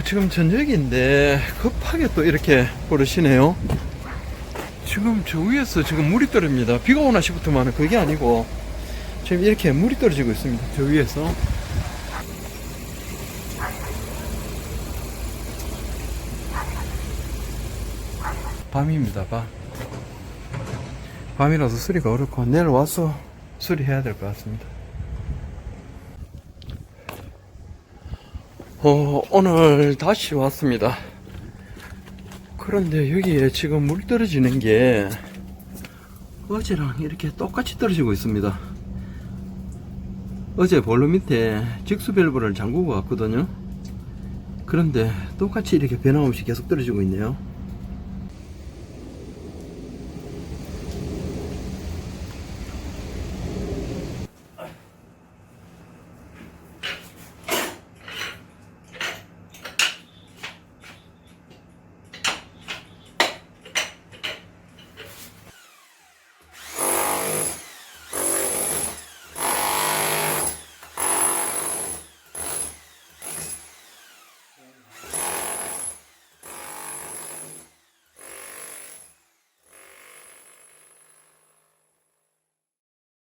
지금 저녁인데 급하게 또 이렇게 버릇이네요. 지금 저 위에서 지금 물이 떨어집니다. 비가 오나 싶었더만 그게 아니고 지금 이렇게 물이 떨어지고 있습니다. 저 위에서. 밤입니다. 밤이라서 수리가 어렵고 내일 와서 수리해야 될 것 같습니다. 오늘 다시 왔습니다. 그런데 여기에 지금 물 떨어지는 게 어제랑 이렇게 똑같이 떨어지고 있습니다. 어제 볼로 밑에 직수 밸브를 잠그고 왔거든요. 그런데 똑같이 이렇게 변함없이 계속 떨어지고 있네요.